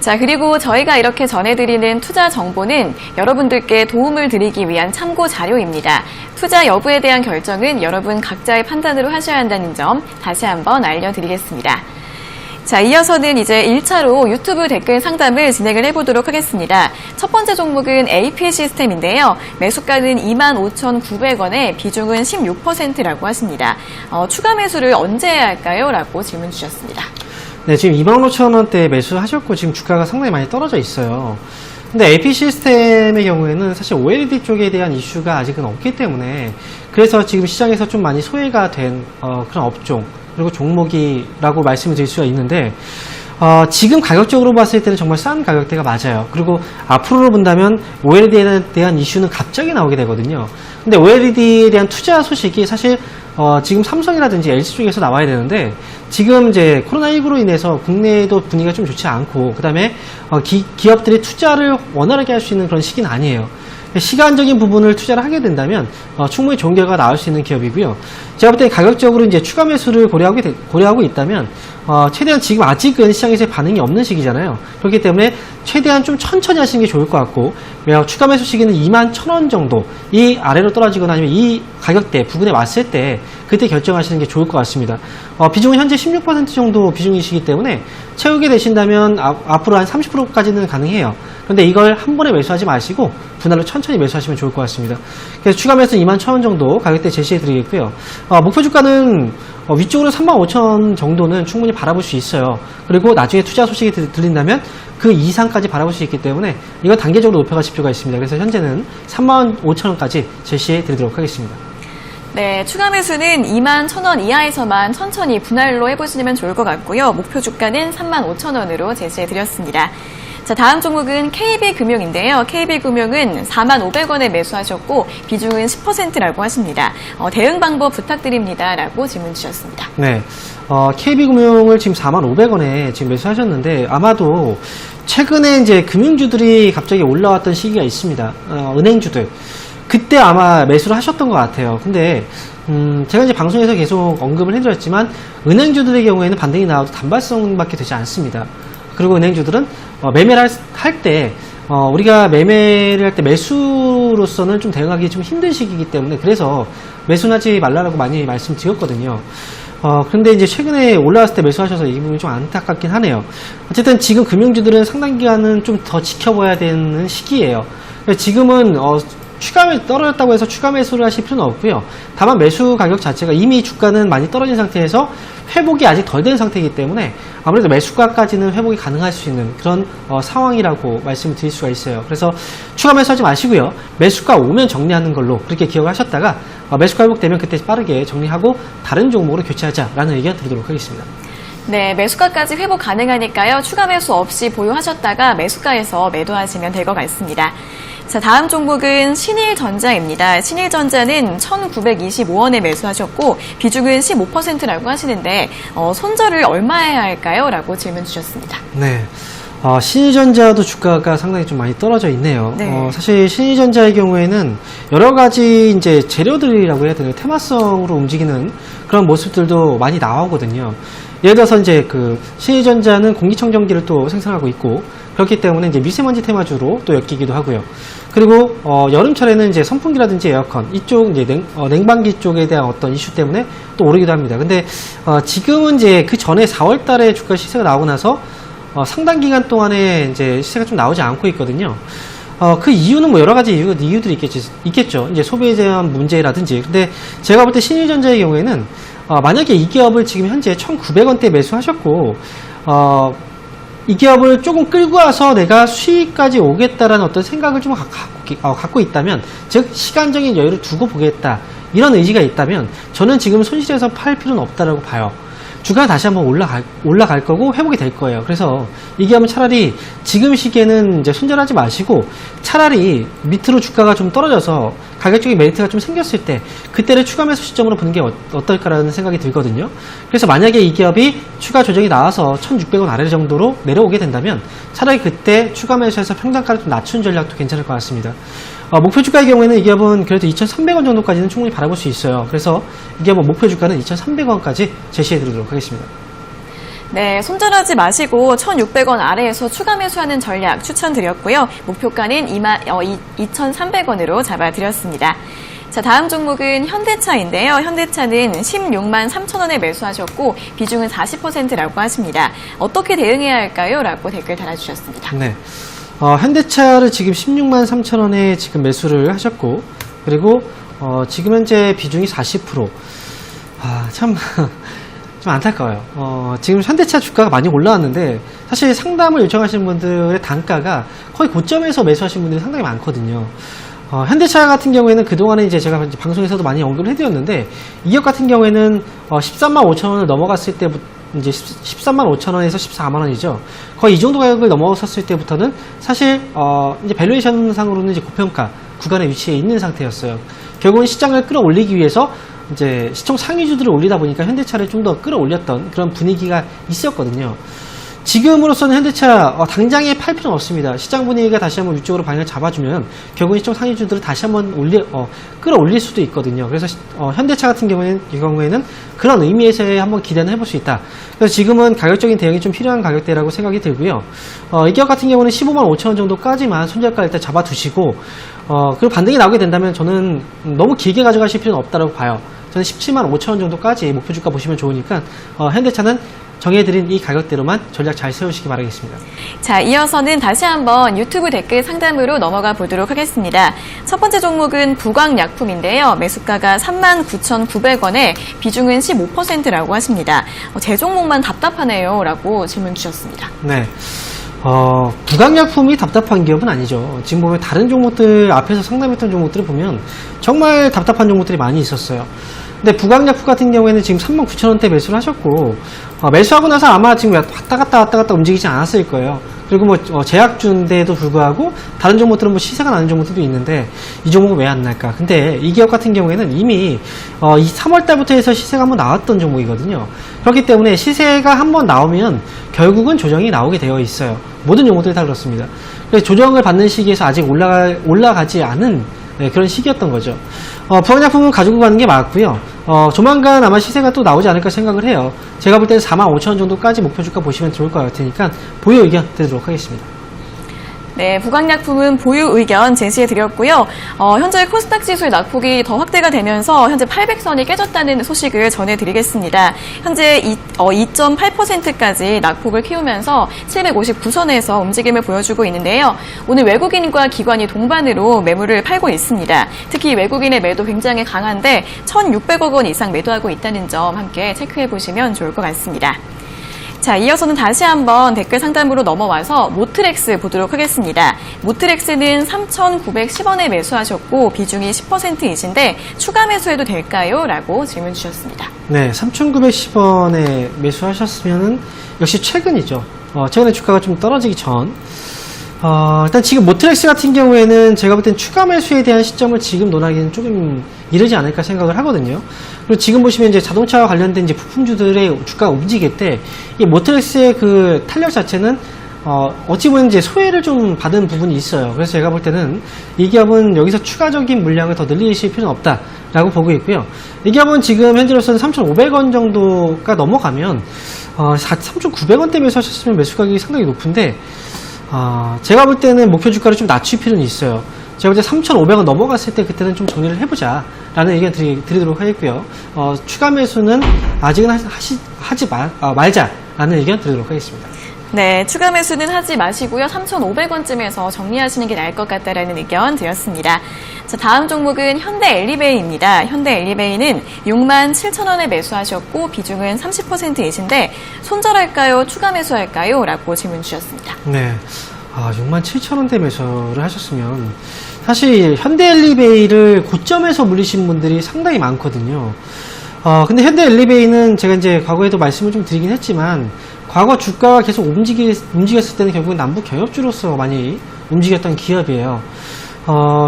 자, 그리고 저희가 이렇게 전해드리는 투자 정보는 여러분들께 도움을 드리기 위한 참고 자료입니다. 투자 여부에 대한 결정은 여러분 각자의 판단으로 하셔야 한다는 점 다시 한번 알려드리겠습니다. 자, 이어서는 이제 1차로 유튜브 댓글 상담을 진행을 해보도록 하겠습니다. 첫 번째 종목은 AP 시스템인데요. 매수가는 25,900원에 비중은 16%라고 하십니다. 추가 매수를 언제 해야 할까요? 라고 질문 주셨습니다. 네, 지금 25,000원대 매수하셨고 지금 주가가 상당히 많이 떨어져 있어요. 근데 AP 시스템의 경우에는 사실 OLED 쪽에 대한 이슈가 아직은 없기 때문에 그래서 지금 시장에서 좀 많이 소외가 된 그런 업종 그리고 종목이라고 말씀을 드릴 수가 있는데 지금 가격적으로 봤을 때는 정말 싼 가격대가 맞아요. 그리고 앞으로 본다면 OLED에 대한 이슈는 갑자기 나오게 되거든요. 근데 OLED에 대한 투자 소식이 사실 지금 삼성이라든지 LG 쪽에서 나와야 되는데 지금 이제 코로나19로 인해서 국내에도 분위기가 좀 좋지 않고 그 다음에 기업들이 투자를 원활하게 할 수 있는 그런 시기는 아니에요. 시간적인 부분을 투자를 하게 된다면 충분히 좋은 결과가 나올 수 있는 기업이고요. 제가 볼 때 가격적으로 이제 추가 매수를 고려하고 있다면 최대한 지금 아직은 시장에서 반응이 없는 시기잖아요. 그렇기 때문에 최대한 좀 천천히 하시는 게 좋을 것 같고 추가 매수 시기는 21,000원 정도 이 아래로 떨어지거나 아니면 이 가격대 부근에 왔을 때 그때 결정하시는 게 좋을 것 같습니다. 비중은 현재 16% 정도 비중이시기 때문에 채우게 되신다면 앞으로 한 30%까지는 가능해요. 그런데 이걸 한 번에 매수하지 마시고 분할로 천천히 매수하시면 좋을 것 같습니다. 그래서 추가 매수 21,000원 정도 가격대 제시해 드리겠고요. 목표 주가는 위쪽으로 35,000원 정도는 충분히 바라볼 수 있어요. 그리고 나중에 투자 소식이 들린다면 그 이상까지 바라볼 수 있기 때문에 이건 단계적으로 높여가실 필요가 있습니다. 그래서 현재는 35,000원까지 제시해 드리도록 하겠습니다. 네, 추가 매수는 21,000원 이하에서만 천천히 분할로 해보시면 좋을 것 같고요. 목표 주가는 35,000원으로 제시해 드렸습니다. 자, 다음 종목은 KB금융인데요. KB금융은 4,500원에 매수하셨고 비중은 10%라고 하십니다. 대응 방법 부탁드립니다. 라고 질문 주셨습니다. 네, KB금융을 지금 4,500원에 지금 매수하셨는데 아마도 최근에 이제 금융주들이 갑자기 올라왔던 시기가 있습니다. 은행주들. 그때 아마 매수를 하셨던 것 같아요. 근데 제가 이제 방송에서 계속 언급을 해드렸지만 은행주들의 경우에는 반등이 나와도 단발성밖에 되지 않습니다. 그리고 은행주들은 매매를 할 때 우리가 매매를 할 때 매수로서는 좀 대응하기 좀 힘든 시기이기 때문에 그래서 매수는 하지 말라고 많이 말씀드렸거든요. 그런데 이제 최근에 올라왔을 때 매수하셔서 이 부분이 좀 안타깝긴 하네요. 어쨌든 지금 금융주들은 상당 기간은 좀 더 지켜봐야 되는 시기예요. 지금은 추가 떨어졌다고 해서 추가 매수를 하실 필요는 없고요. 다만 매수 가격 자체가 이미 주가는 많이 떨어진 상태에서 회복이 아직 덜 된 상태이기 때문에 아무래도 매수가까지는 회복이 가능할 수 있는 그런 상황이라고 말씀을 드릴 수가 있어요. 그래서 추가 매수하지 마시고요. 매수가 오면 정리하는 걸로 그렇게 기억을 하셨다가 매수가 회복되면 그때 빠르게 정리하고 다른 종목으로 교체하자라는 의견 드리도록 하겠습니다. 네, 매수가까지 회복 가능하니까요. 추가 매수 없이 보유하셨다가 매수가에서 매도하시면 될 것 같습니다. 자, 다음 종목은 신일전자입니다. 신일전자는 1,925원에 매수하셨고 비중은 15%라고 하시는데 손절을 얼마 해야 할까요? 라고 질문 주셨습니다. 네, 신일전자도 주가가 상당히 좀 많이 떨어져 있네요. 네. 사실 신일전자의 경우에는 여러 가지 이제 재료들이라고 해야 되나요? 테마성으로 움직이는 그런 모습들도 많이 나오거든요. 예를 들어서 이제 그 신일전자는 공기청정기를 또 생산하고 있고 그렇기 때문에 이제 미세먼지 테마주로 또 엮이기도 하고요. 그리고 여름철에는 이제 선풍기라든지 에어컨 이쪽 이제 냉방기 쪽에 대한 어떤 이슈 때문에 또 오르기도 합니다. 근데 지금은 이제 그 전에 4월달에 주가 시세가 나오고 나서 상당 기간 동안에 이제 시세가 좀 나오지 않고 있거든요. 그 이유는 뭐 여러 가지 이유들이 있겠죠. 이제 소비에 대한 문제라든지. 근데 제가 볼 때 신일전자의 경우에는 만약에 이 기업을 지금 현재 1,900원대 매수하셨고 이 기업을 조금 끌고 와서 내가 수익까지 오겠다라는 어떤 생각을 좀 갖고 있다면, 즉 시간적인 여유를 두고 보겠다 이런 의지가 있다면 저는 지금 손실해서 팔 필요는 없다라고 봐요. 주가가 다시 한번 올라갈 거고 회복이 될 거예요. 그래서 이 기업은 차라리 지금 시기에는 이제 손절하지 마시고 차라리 밑으로 주가가 좀 떨어져서 가격적인 메리트가 좀 생겼을 때 그때를 추가 매수 시점으로 보는 게 어떨까라는 생각이 들거든요. 그래서 만약에 이 기업이 추가 조정이 나와서 1,600원 아래 정도로 내려오게 된다면 차라리 그때 추가 매수해서 평단가를 좀 낮춘 전략도 괜찮을 것 같습니다. 목표 주가의 경우에는 이 기업은 그래도 2,300원 정도까지는 충분히 바라볼 수 있어요. 그래서 이 기업은 목표 주가는 2,300원까지 제시해 드리도록 하겠습니다. 네, 손절하지 마시고 1,600원 아래에서 추가 매수하는 전략 추천드렸고요. 목표가는 2,300원으로 잡아드렸습니다. 자, 다음 종목은 현대차인데요. 현대차는 16만 3천원에 매수하셨고 비중은 40%라고 하십니다. 어떻게 대응해야 할까요? 라고 댓글 달아주셨습니다. 네. 현대차를 지금 16만 3천원에 지금 매수를 하셨고, 그리고 지금 현재 비중이 40%. 참 좀 안타까워요. 지금 현대차 주가가 많이 올라왔는데 사실 상담을 요청하시는 분들의 단가가 거의 고점에서 매수하신 분들이 상당히 많거든요. 현대차 같은 경우에는 그동안에 이제 제가 방송에서도 많이 언급을 해드렸는데, 이 기업 같은 경우에는 13만 5천 원을 넘어갔을 때부터 이제 13만 5천 원에서 14만 원이죠. 거의 이 정도 가격을 넘어섰을 때부터는 사실 이제 밸류에이션 상으로는 이제 고평가 구간에 위치해 있는 상태였어요. 결국은 시장을 끌어올리기 위해서 이제 시총 상위주들을 올리다 보니까 현대차를 좀 더 끌어올렸던 그런 분위기가 있었거든요. 지금으로서는 현대차 당장에 팔 필요는 없습니다. 시장 분위기가 다시 한번 위쪽으로 방향을 잡아주면 결국은 시총 상위주들을 다시 한번 끌어올릴 수도 있거든요. 그래서 현대차 같은 경우에는 그런 의미에서 한번 기대는 해볼 수 있다. 그래서 지금은 가격적인 대응이 좀 필요한 가격대라고 생각이 들고요. 이 기업 같은 경우는 15만 5천 원 정도까지만 손절가 일단 잡아두시고, 그리고 반등이 나오게 된다면 저는 너무 길게 가져가실 필요는 없다고 봐요. 저는 17만 5천 원 정도까지 목표 주가 보시면 좋으니까 현대차는 정해드린 이 가격대로만 전략 잘 세우시기 바라겠습니다. 자, 이어서는 다시 한번 유튜브 댓글 상담으로 넘어가 보도록 하겠습니다. 첫 번째 종목은 부광약품인데요. 매수가가 39,900원에 비중은 15%라고 하십니다. 제 종목만 답답하네요. 라고 질문 주셨습니다. 네. 부광약품이 답답한 기업은 아니죠. 지금 보면 다른 종목들, 앞에서 상담했던 종목들을 보면 정말 답답한 종목들이 많이 있었어요. 근데 부광약품 같은 경우에는 지금 39,000원대 매수를 하셨고, 매수하고 나서 아마 지금 왔다 갔다 움직이지 않았을 거예요. 그리고 제약주인데도 불구하고 다른 종목들은 시세가 나는 종목들도 있는데 이 종목은 왜 안 날까? 근데 이 기업 같은 경우에는 이미 이 3월달부터 해서 시세가 한번 나왔던 종목이거든요. 그렇기 때문에 시세가 한번 나오면 결국은 조정이 나오게 되어 있어요. 모든 종목들이 다 그렇습니다. 그래서 조정을 받는 시기에서 아직 올라가지 않은 그런 시기였던 거죠. 부광약품은 가지고 가는 게 맞고요. 조만간 아마 시세가 또 나오지 않을까 생각을 해요. 제가 볼 때는 45,000원 정도까지 목표 주가 보시면 좋을 것 같으니까 보유 의견 드리도록 하겠습니다. 네, 부광약품은 보유 의견 제시해드렸고요. 현재 코스닥 지수의 낙폭이 더 확대가 되면서 현재 800선이 깨졌다는 소식을 전해드리겠습니다. 현재 2.8%까지 낙폭을 키우면서 759선에서 움직임을 보여주고 있는데요. 오늘 외국인과 기관이 동반으로 매물을 팔고 있습니다. 특히 외국인의 매도 굉장히 강한데 1,600억 원 이상 매도하고 있다는 점 함께 체크해보시면 좋을 것 같습니다. 자, 이어서는 다시 한번 댓글 상담으로 넘어와서 모트렉스 보도록 하겠습니다. 모트렉스는 3,910원에 매수하셨고 비중이 10%이신데 추가 매수해도 될까요? 라고 질문 주셨습니다. 네, 3,910원에 매수하셨으면 역시 최근이죠. 최근에 주가가 좀 떨어지기 전. 일단 지금 모트렉스 같은 경우에는 제가 볼 땐 추가 매수에 대한 시점을 지금 논하기는 조금 이르지 않을까 생각을 하거든요. 그리고 지금 보시면 이제 자동차와 관련된 이제 부품주들의 주가가 움직일 때 이 모트렉스의 그 탄력 자체는 어찌 보면 이제 소외를 좀 받은 부분이 있어요. 그래서 제가 볼 때는 이 기업은 여기서 추가적인 물량을 더 늘리실 필요는 없다라고 보고 있고요. 이 기업은 지금 현재로서는 3,500원 정도가 넘어가면 3,900원대 매수하셨으면 매수 가격이 상당히 높은데 제가 볼 때는 목표 주가를 좀 낮출 필요는 있어요. 제가 볼 때 3,500원 넘어갔을 때 그때는 좀 정리를 해보자 라는 의견 드리도록 하겠고요. 추가 매수는 아직은 하지 말자라는 의견 드리도록 하겠습니다. 네, 추가 매수는 하지 마시고요. 3,500원쯤에서 정리하시는 게 나을 것 같다라는 의견 드렸습니다. 자, 다음 종목은 현대엘리베이입니다. 현대엘리베이는 67,000원에 매수하셨고 비중은 30%이신데 손절할까요? 추가 매수할까요? 라고 질문 주셨습니다. 네. 67,000원대 매수를 하셨으면 사실 현대엘리베이를 고점에서 물리신 분들이 상당히 많거든요. 근데 현대엘리베이는 제가 이제 과거에도 말씀을 좀 드리긴 했지만 과거 주가가 계속 움직였을 때는 결국은 남북 경협주로서 많이 움직였던 기업이에요.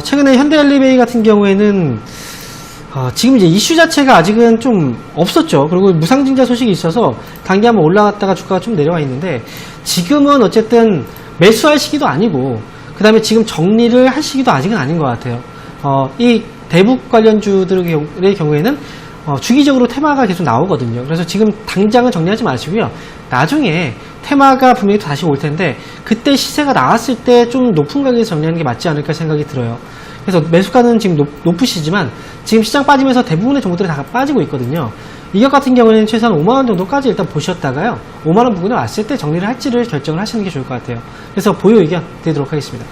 최근에 현대엘리베이 같은 경우에는 지금 이제 이슈 자체가 아직은 좀 없었죠. 그리고 무상증자 소식이 있어서 단기 한번 올라갔다가 주가가 좀 내려와 있는데 지금은 어쨌든 매수할 시기도 아니고 그 다음에 지금 정리를 할 시기도 아직은 아닌 것 같아요. 이 대북 관련주들의 경우에는 주기적으로 테마가 계속 나오거든요. 그래서 지금 당장은 정리하지 마시고요. 나중에 테마가 분명히 다시 올 텐데 그때 시세가 나왔을 때 좀 높은 가격에서 정리하는 게 맞지 않을까 생각이 들어요. 그래서 매수가는 지금 높으시지만 지금 시장 빠지면서 대부분의 종목들이 다 빠지고 있거든요. 이것 같은 경우에는 최소한 5만원 정도까지 일단 보셨다가요. 5만원 부근에 왔을 때 정리를 할지를 결정을 하시는 게 좋을 것 같아요. 그래서 보유 의견 드리도록 하겠습니다.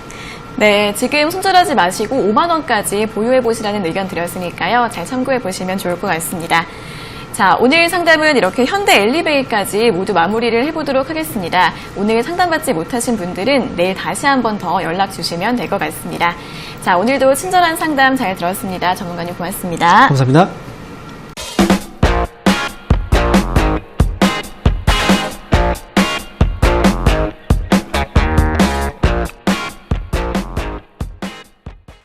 네, 지금 손절하지 마시고 5만 원까지 보유해 보시라는 의견 드렸으니까요. 잘 참고해 보시면 좋을 것 같습니다. 자, 오늘 상담은 이렇게 현대 엘리베이까지 모두 마무리를 해보도록 하겠습니다. 오늘 상담받지 못하신 분들은 내일 다시 한 번 더 연락 주시면 될 것 같습니다. 자, 오늘도 친절한 상담 잘 들었습니다. 전문가님 고맙습니다. 감사합니다.